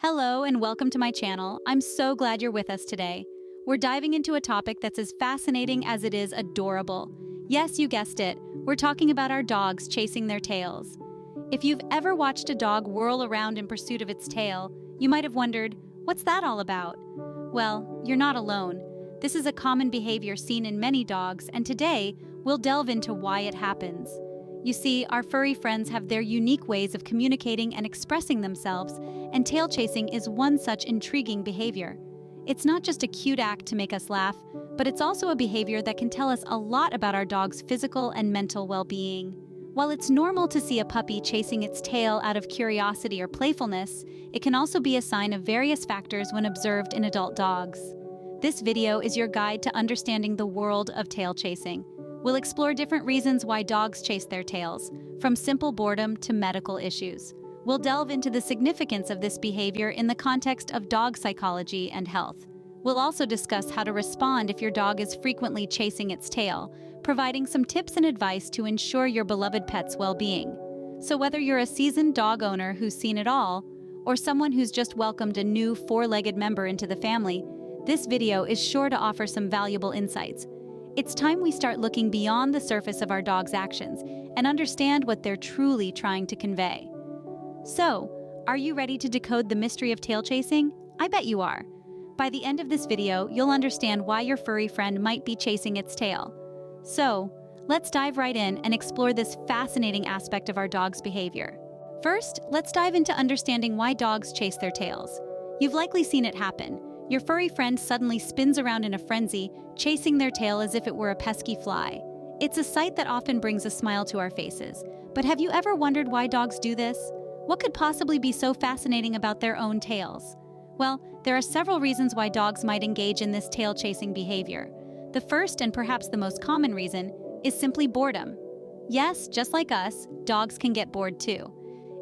Hello and welcome to my channel. I'm so glad you're with us today. We're diving into a topic that's as fascinating as it is adorable. Yes, you guessed it. We're talking about our dogs chasing their tails. If you've ever watched a dog whirl around in pursuit of its tail, you might have wondered, what's that all about? Well, you're not alone. This is a common behavior seen in many dogs, and today we'll delve into why it happens. You see, our furry friends have their unique ways of communicating and expressing themselves, and tail chasing is one such intriguing behavior. It's not just a cute act to make us laugh, but it's also a behavior that can tell us a lot about our dog's physical and mental well-being. While it's normal to see a puppy chasing its tail out of curiosity or playfulness, it can also be a sign of various factors when observed in adult dogs. This video is your guide to understanding the world of tail chasing. We'll explore different reasons why dogs chase their tails, from simple boredom to medical issues. We'll delve into the significance of this behavior in the context of dog psychology and health. We'll also discuss how to respond if your dog is frequently chasing its tail, providing some tips and advice to ensure your beloved pet's well-being. So whether you're a seasoned dog owner who's seen it all, or someone who's just welcomed a new four-legged member into the family, this video is sure to offer some valuable insights. It's time we start looking beyond the surface of our dog's actions and understand what they're truly trying to convey. So, are you ready to decode the mystery of tail chasing? I bet you are. By the end of this video, you'll understand why your furry friend might be chasing its tail. So, let's dive right in and explore this fascinating aspect of our dog's behavior. First, let's dive into understanding why dogs chase their tails. You've likely seen it happen. Your furry friend suddenly spins around in a frenzy, chasing their tail as if it were a pesky fly. It's a sight that often brings a smile to our faces. But have you ever wondered why dogs do this? What could possibly be so fascinating about their own tails? Well, there are several reasons why dogs might engage in this tail-chasing behavior. The first, and perhaps the most common reason, is simply boredom. Yes, just like us, dogs can get bored too.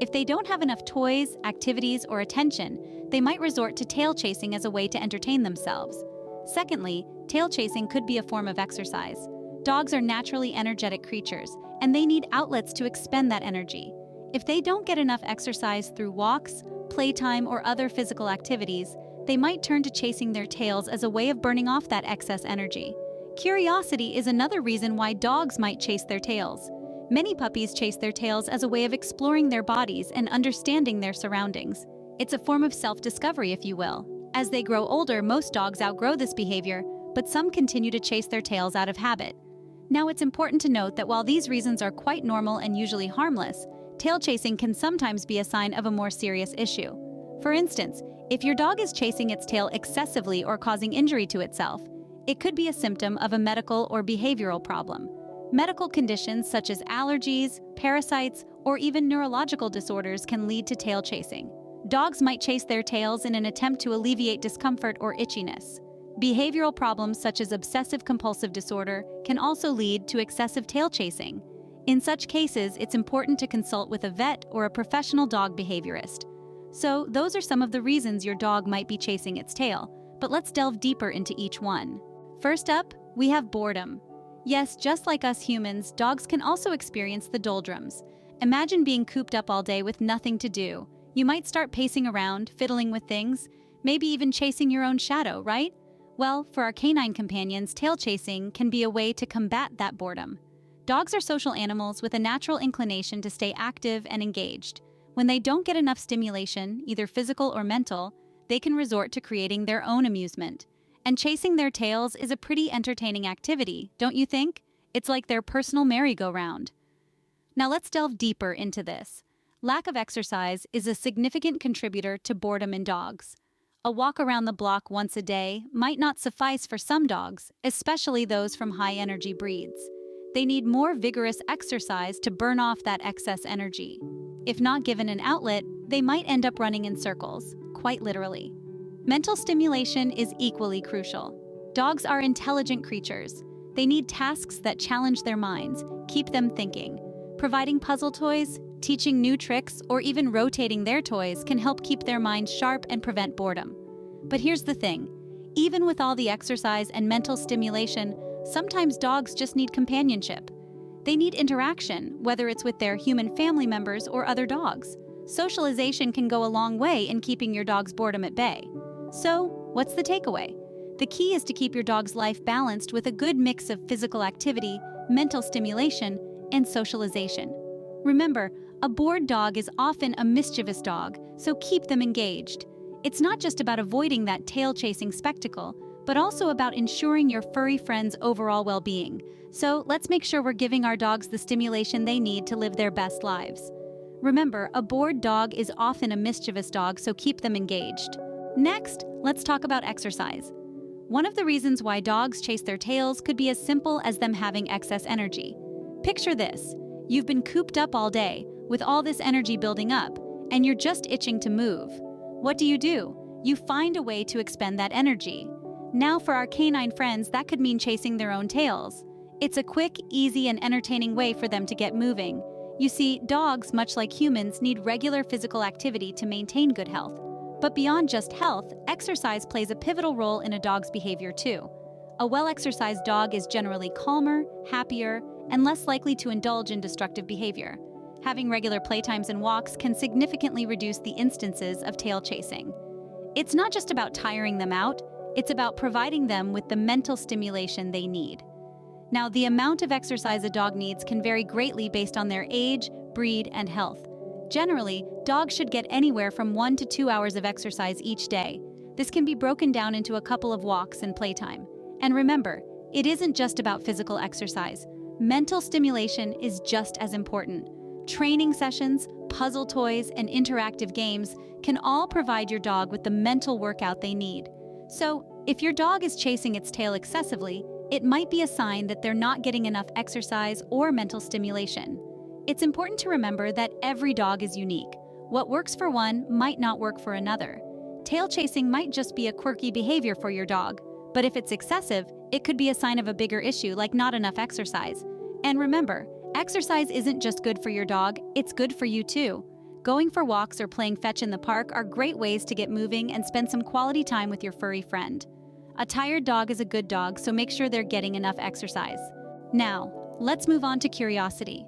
If they don't have enough toys, activities, or attention, they might resort to tail chasing as a way to entertain themselves. Secondly, tail chasing could be a form of exercise. Dogs are naturally energetic creatures, and they need outlets to expend that energy. If they don't get enough exercise through walks, playtime, or other physical activities, they might turn to chasing their tails as a way of burning off that excess energy. Curiosity is another reason why dogs might chase their tails. Many puppies chase their tails as a way of exploring their bodies and understanding their surroundings. It's a form of self-discovery, if you will. As they grow older, most dogs outgrow this behavior, but some continue to chase their tails out of habit. Now, it's important to note that while these reasons are quite normal and usually harmless, tail chasing can sometimes be a sign of a more serious issue. For instance, if your dog is chasing its tail excessively or causing injury to itself, it could be a symptom of a medical or behavioral problem. Medical conditions such as allergies, parasites, or even neurological disorders can lead to tail chasing. Dogs might chase their tails in an attempt to alleviate discomfort or itchiness. Behavioral problems such as obsessive-compulsive disorder can also lead to excessive tail chasing. In such cases, it's important to consult with a vet or a professional dog behaviorist. So, those are some of the reasons your dog might be chasing its tail, but let's delve deeper into each one. First up, we have boredom. Yes, just like us humans, dogs can also experience the doldrums. Imagine being cooped up all day with nothing to do. You might start pacing around, fiddling with things, maybe even chasing your own shadow, right? Well, for our canine companions, tail chasing can be a way to combat that boredom. Dogs are social animals with a natural inclination to stay active and engaged. When they don't get enough stimulation, either physical or mental, they can resort to creating their own amusement. And chasing their tails is a pretty entertaining activity, don't you think? It's like their personal merry-go-round. Now let's delve deeper into this. Lack of exercise is a significant contributor to boredom in dogs. A walk around the block once a day might not suffice for some dogs, especially those from high-energy breeds. They need more vigorous exercise to burn off that excess energy. If not given an outlet, they might end up running in circles, quite literally. Mental stimulation is equally crucial. Dogs are intelligent creatures. They need tasks that challenge their minds, keep them thinking. Providing puzzle toys, teaching new tricks, or even rotating their toys can help keep their minds sharp and prevent boredom. But here's the thing. Even with all the exercise and mental stimulation, sometimes dogs just need companionship. They need interaction, whether it's with their human family members or other dogs. Socialization can go a long way in keeping your dog's boredom at bay. So, what's the takeaway? The key is to keep your dog's life balanced with a good mix of physical activity, mental stimulation, and socialization. Remember, a bored dog is often a mischievous dog, so keep them engaged. It's not just about avoiding that tail-chasing spectacle, but also about ensuring your furry friend's overall well-being. So let's make sure we're giving our dogs the stimulation they need to live their best lives. Remember, a bored dog is often a mischievous dog, so keep them engaged. Next, let's talk about exercise. One of the reasons why dogs chase their tails could be as simple as them having excess energy. Picture this. You've been cooped up all day, with all this energy building up, and you're just itching to move. What do? You find a way to expend that energy. Now for our canine friends, that could mean chasing their own tails. It's a quick, easy, and entertaining way for them to get moving. You see, dogs, much like humans, need regular physical activity to maintain good health. But beyond just health, exercise plays a pivotal role in a dog's behavior too. A well-exercised dog is generally calmer, happier, and less likely to indulge in destructive behavior. Having regular playtimes and walks can significantly reduce the instances of tail chasing. It's not just about tiring them out, it's about providing them with the mental stimulation they need. Now, the amount of exercise a dog needs can vary greatly based on their age, breed, and health. Generally, dogs should get anywhere from 1 to 2 hours of exercise each day. This can be broken down into a couple of walks and playtime. And remember, it isn't just about physical exercise. Mental stimulation is just as important. Training sessions, puzzle toys, and interactive games can all provide your dog with the mental workout they need. So, if your dog is chasing its tail excessively, it might be a sign that they're not getting enough exercise or mental stimulation. It's important to remember that every dog is unique. What works for one might not work for another. Tail chasing might just be a quirky behavior for your dog, but if it's excessive, it could be a sign of a bigger issue like not enough exercise. And remember, exercise isn't just good for your dog, it's good for you too. Going for walks or playing fetch in the park are great ways to get moving and spend some quality time with your furry friend. A tired dog is a good dog, so make sure they're getting enough exercise. Now, let's move on to curiosity.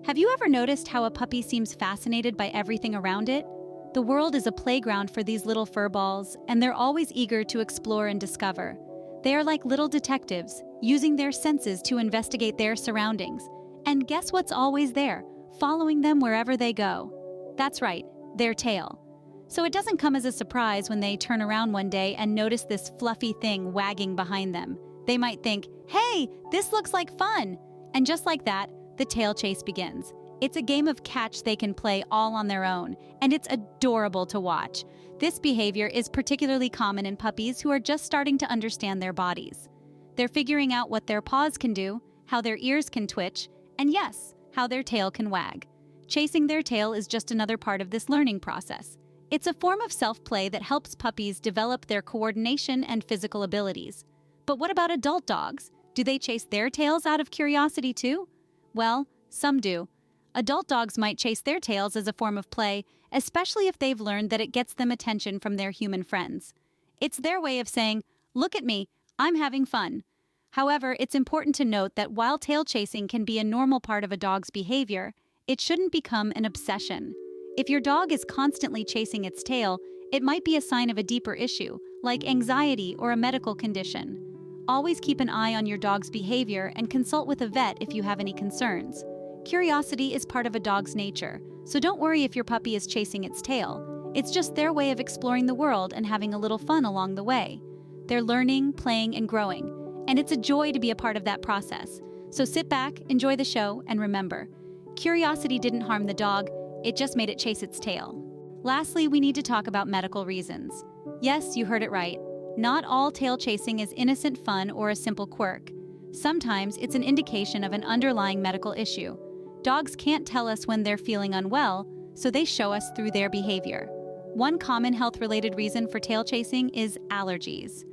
Have you ever noticed how a puppy seems fascinated by everything around it? The world is a playground for these little furballs, and they're always eager to explore and discover. They are like little detectives, using their senses to investigate their surroundings. And guess what's always there, following them wherever they go? That's right, their tail. So it doesn't come as a surprise when they turn around one day and notice this fluffy thing wagging behind them. They might think, "Hey, this looks like fun!" And just like that, the tail chase begins. It's a game of catch they can play all on their own, and it's adorable to watch. This behavior is particularly common in puppies who are just starting to understand their bodies. They're figuring out what their paws can do, how their ears can twitch, and yes, how their tail can wag. Chasing their tail is just another part of this learning process. It's a form of self-play that helps puppies develop their coordination and physical abilities. But what about adult dogs? Do they chase their tails out of curiosity too? Well, some do. Adult dogs might chase their tails as a form of play, especially if they've learned that it gets them attention from their human friends. It's their way of saying, "Look at me, I'm having fun." However, it's important to note that while tail chasing can be a normal part of a dog's behavior, it shouldn't become an obsession. If your dog is constantly chasing its tail, it might be a sign of a deeper issue, like anxiety or a medical condition. Always keep an eye on your dog's behavior and consult with a vet if you have any concerns. Curiosity is part of a dog's nature, so don't worry if your puppy is chasing its tail. It's just their way of exploring the world and having a little fun along the way. They're learning, playing, and growing, and it's a joy to be a part of that process. So sit back, enjoy the show, and remember, curiosity didn't harm the dog, it just made it chase its tail. Lastly, we need to talk about medical reasons. Yes, you heard it right. Not all tail chasing is innocent fun or a simple quirk. Sometimes it's an indication of an underlying medical issue. Dogs can't tell us when they're feeling unwell, so they show us through their behavior. One common health-related reason for tail chasing is allergies.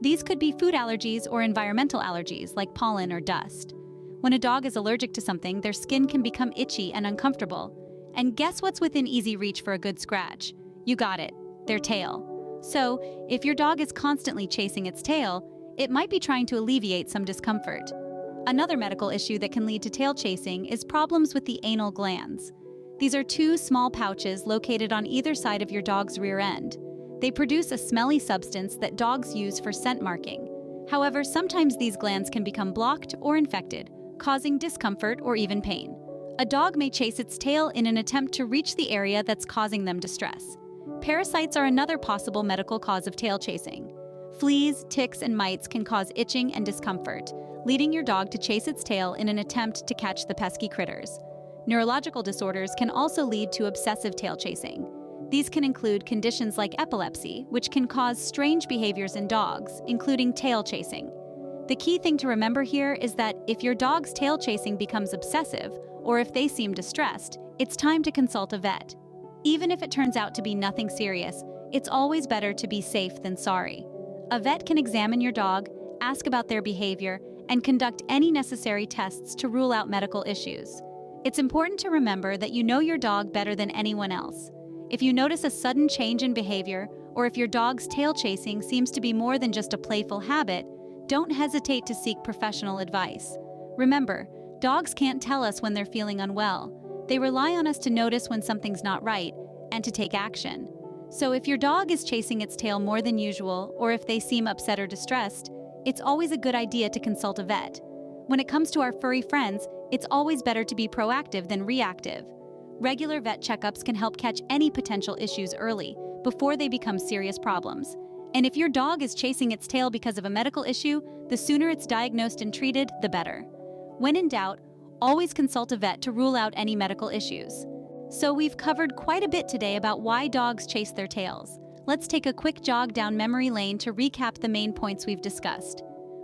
These could be food allergies or environmental allergies like pollen or dust. When a dog is allergic to something, their skin can become itchy and uncomfortable. And guess what's within easy reach for a good scratch? You got it, their tail. So, if your dog is constantly chasing its tail, it might be trying to alleviate some discomfort. Another medical issue that can lead to tail chasing is problems with the anal glands. These are two small pouches located on either side of your dog's rear end. They produce a smelly substance that dogs use for scent marking. However, sometimes these glands can become blocked or infected, causing discomfort or even pain. A dog may chase its tail in an attempt to reach the area that's causing them distress. Parasites are another possible medical cause of tail chasing. Fleas, ticks, and mites can cause itching and discomfort, leading your dog to chase its tail in an attempt to catch the pesky critters. Neurological disorders can also lead to obsessive tail chasing. These can include conditions like epilepsy, which can cause strange behaviors in dogs, including tail chasing. The key thing to remember here is that if your dog's tail chasing becomes obsessive, or if they seem distressed, it's time to consult a vet. Even if it turns out to be nothing serious, it's always better to be safe than sorry. A vet can examine your dog, ask about their behavior, and conduct any necessary tests to rule out medical issues. It's important to remember that you know your dog better than anyone else. If you notice a sudden change in behavior, or if your dog's tail chasing seems to be more than just a playful habit, don't hesitate to seek professional advice. Remember, dogs can't tell us when they're feeling unwell. They rely on us to notice when something's not right and to take action. So if your dog is chasing its tail more than usual, or if they seem upset or distressed, it's always a good idea to consult a vet. When it comes to our furry friends, it's always better to be proactive than reactive. Regular vet checkups can help catch any potential issues early, before they become serious problems. And if your dog is chasing its tail because of a medical issue, the sooner it's diagnosed and treated, the better. When in doubt, always consult a vet to rule out any medical issues. So we've covered quite a bit today about why dogs chase their tails. Let's take a quick jog down memory lane to recap the main points we've discussed.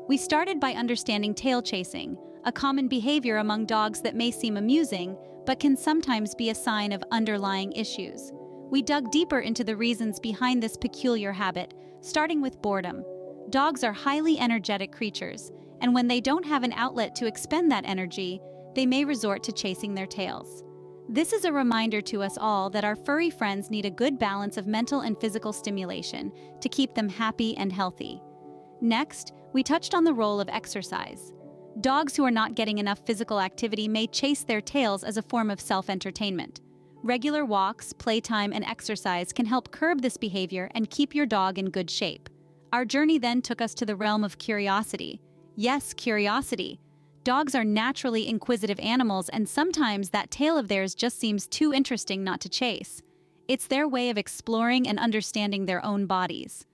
We started by understanding tail chasing, a common behavior among dogs that may seem amusing, but can sometimes be a sign of underlying issues. We dug deeper into the reasons behind this peculiar habit, starting with boredom. Dogs are highly energetic creatures, and when they don't have an outlet to expend that energy, they may resort to chasing their tails. This is a reminder to us all that our furry friends need a good balance of mental and physical stimulation to keep them happy and healthy. Next, we touched on the role of exercise. Dogs who are not getting enough physical activity may chase their tails as a form of self-entertainment. Regular walks, playtime, and exercise can help curb this behavior and keep your dog in good shape. Our journey then took us to the realm of curiosity. Yes, curiosity. Dogs are naturally inquisitive animals, and sometimes that tail of theirs just seems too interesting not to chase. It's their way of exploring and understanding their own bodies.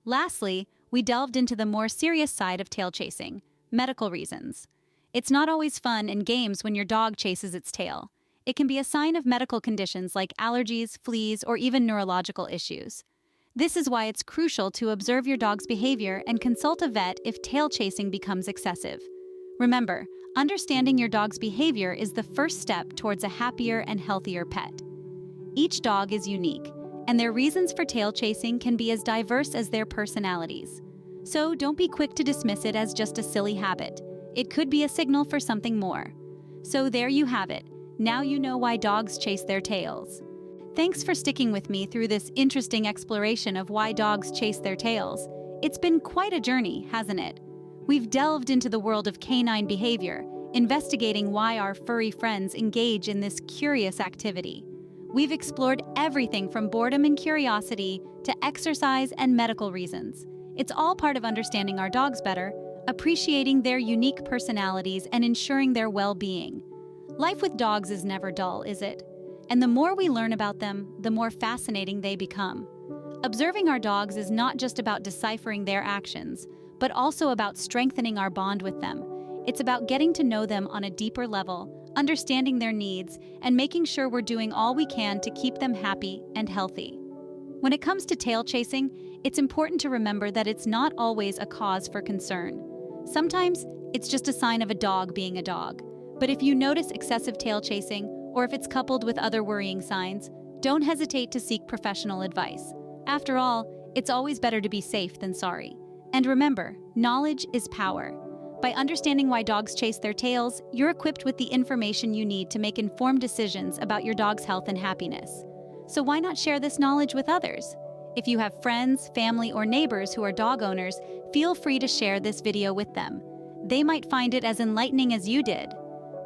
Lastly, we delved into the more serious side of tail chasing, medical reasons. It's not always fun and games when your dog chases its tail. It can be a sign of medical conditions like allergies, fleas, or even neurological issues. This is why it's crucial to observe your dog's behavior and consult a vet if tail chasing becomes excessive. Remember, understanding your dog's behavior is the first step towards a happier and healthier pet. Each dog is unique, and their reasons for tail chasing can be as diverse as their personalities. So don't be quick to dismiss it as just a silly habit. It could be a signal for something more. So there you have it. Now you know why dogs chase their tails. Thanks for sticking with me through this interesting exploration of why dogs chase their tails. It's been quite a journey, hasn't it? We've delved into the world of canine behavior, investigating why our furry friends engage in this curious activity. We've explored everything from boredom and curiosity to exercise and medical reasons. It's all part of understanding our dogs better, appreciating their unique personalities, and ensuring their well-being. Life with dogs is never dull, is it? And the more we learn about them, the more fascinating they become. Observing our dogs is not just about deciphering their actions, but also about strengthening our bond with them. It's about getting to know them on a deeper level, understanding their needs, and making sure we're doing all we can to keep them happy and healthy. When it comes to tail chasing, it's important to remember that it's not always a cause for concern. Sometimes, it's just a sign of a dog being a dog. But if you notice excessive tail chasing, or if it's coupled with other worrying signs, don't hesitate to seek professional advice. After all, it's always better to be safe than sorry. And remember, knowledge is power. By understanding why dogs chase their tails, you're equipped with the information you need to make informed decisions about your dog's health and happiness. So why not share this knowledge with others? If you have friends, family, or neighbors who are dog owners, feel free to share this video with them. They might find it as enlightening as you did.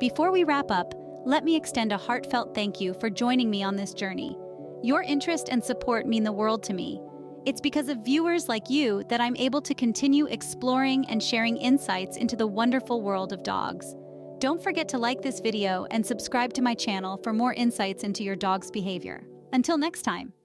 Before we wrap up, let me extend a heartfelt thank you for joining me on this journey. Your interest and support mean the world to me. It's because of viewers like you that I'm able to continue exploring and sharing insights into the wonderful world of dogs. Don't forget to like this video and subscribe to my channel for more insights into your dog's behavior. Until next time.